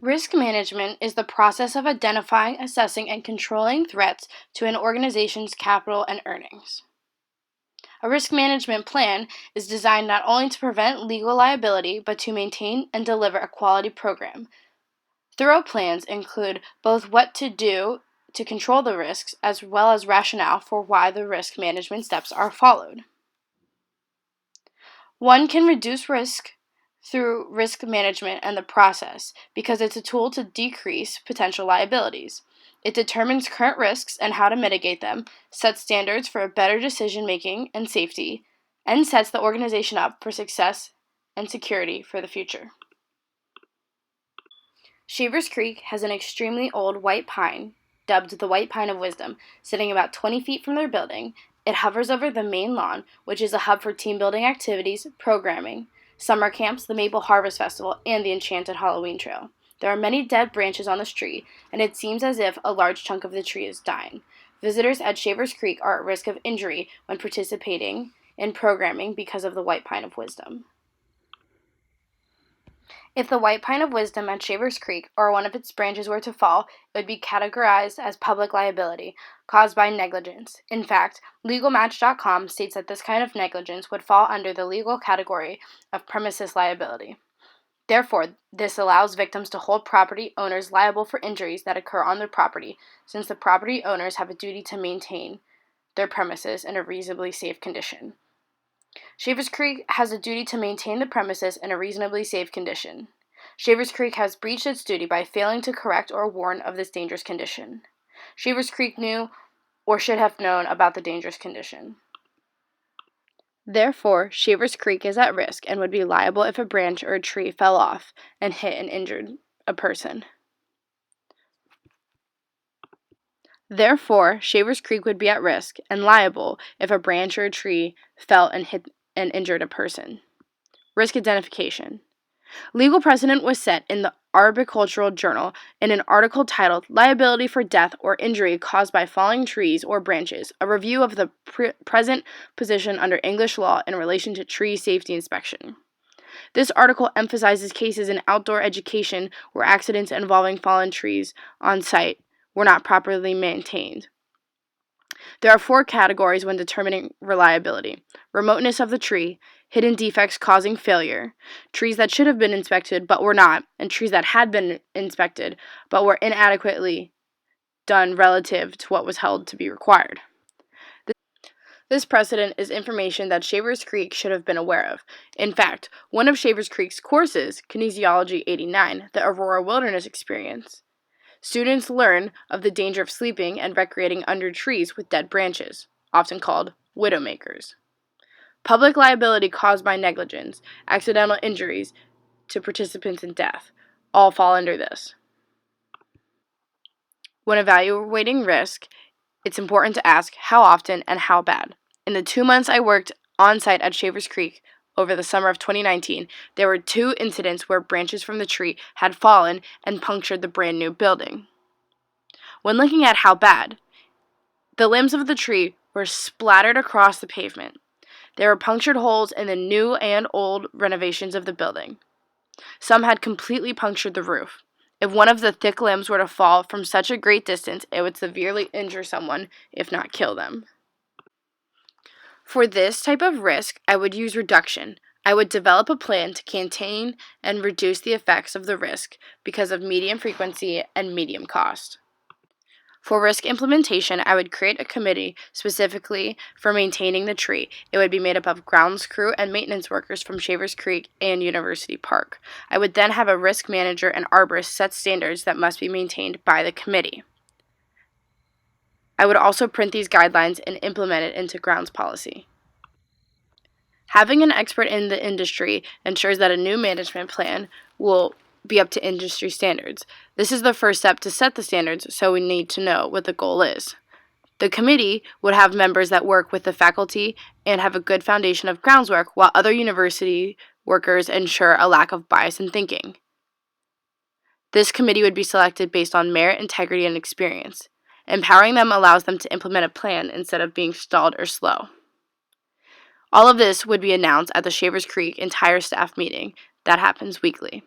Risk management is the process of identifying, assessing, and controlling threats to an organization's capital and earnings. A risk management plan is designed not only to prevent legal liability, but to maintain and deliver a quality program. Thorough plans include both what to do to control the risks, as well as rationale for why the risk management steps are followed. One can reduce risk through risk management and the process because it's a tool to decrease potential liabilities. It determines current risks and how to mitigate them, sets standards for better decision making and safety, and sets the organization up for success and security for the future. Shavers Creek has an extremely old white pine, dubbed the White Pine of Wisdom, sitting about 20 feet from their building. It hovers over the main lawn, which is a hub for team building activities, programming, summer camps, the Maple Harvest Festival, and the Enchanted Halloween Trail. There are many dead branches on this tree, and it seems as if a large chunk of the tree is dying. Visitors at Shavers Creek are at risk of injury when participating in programming because of the White Pine of Wisdom. If the White Pine of Wisdom at Shavers Creek or one of its branches were to fall, it would be categorized as public liability caused by negligence. In fact, LegalMatch.com states that this kind of negligence would fall under the legal category of premises liability. Therefore, this allows victims to hold property owners liable for injuries that occur on their property, since the property owners have a duty to maintain their premises in a reasonably safe condition. Shavers Creek has a duty to maintain the premises in a reasonably safe condition. Shavers Creek has breached its duty by failing to correct or warn of this dangerous condition. Shavers Creek knew or should have known about the dangerous condition. Therefore, Shavers Creek is at risk and would be liable if a branch or a tree fell off and hit and injured a person. Therefore, Shavers Creek would be at risk and liable if a branch or a tree fell and hit and injured a person. Risk identification. Legal precedent was set in the Arboricultural Journal in an article titled Liability for Death or Injury Caused by Falling Trees or Branches, a review of the present position under English law in relation to tree safety inspection. This article emphasizes cases in outdoor education where accidents involving fallen trees on site were not properly maintained. There are 4 categories when determining reliability: remoteness of the tree, hidden defects causing failure, trees that should have been inspected but were not, and trees that had been inspected but were inadequately done relative to what was held to be required. This precedent is information that Shavers Creek should have been aware of. In fact, one of Shavers Creek's courses, Kinesiology 89, the Aurora Wilderness Experience, students learn of the danger of sleeping and recreating under trees with dead branches, often called widowmakers. Public liability caused by negligence, accidental injuries to participants in death, all fall under this. When evaluating risk, it's important to ask how often and how bad. In the 2 months I worked on site at Shavers Creek over the summer of 2019, there were 2 incidents where branches from the tree had fallen and punctured the brand new building. When looking at how bad, the limbs of the tree were splattered across the pavement. There were punctured holes in the new and old renovations of the building. Some had completely punctured the roof. If one of the thick limbs were to fall from such a great distance, it would severely injure someone, if not kill them. For this type of risk, I would use reduction. I would develop a plan to contain and reduce the effects of the risk because of medium frequency and medium cost. For risk implementation, I would create a committee specifically for maintaining the tree. It would be made up of grounds crew and maintenance workers from Shavers Creek and University Park. I would then have a risk manager and arborist set standards that must be maintained by the committee. I would also print these guidelines and implement it into grounds policy. Having an expert in the industry ensures that a new management plan will be up to industry standards. This is the first step to set the standards, so we need to know what the goal is. The committee would have members that work with the faculty and have a good foundation of groundswork, while other university workers ensure a lack of bias in thinking. This committee would be selected based on merit, integrity, and experience. Empowering them allows them to implement a plan instead of being stalled or slow. All of this would be announced at the Shavers Creek entire staff meeting that happens weekly.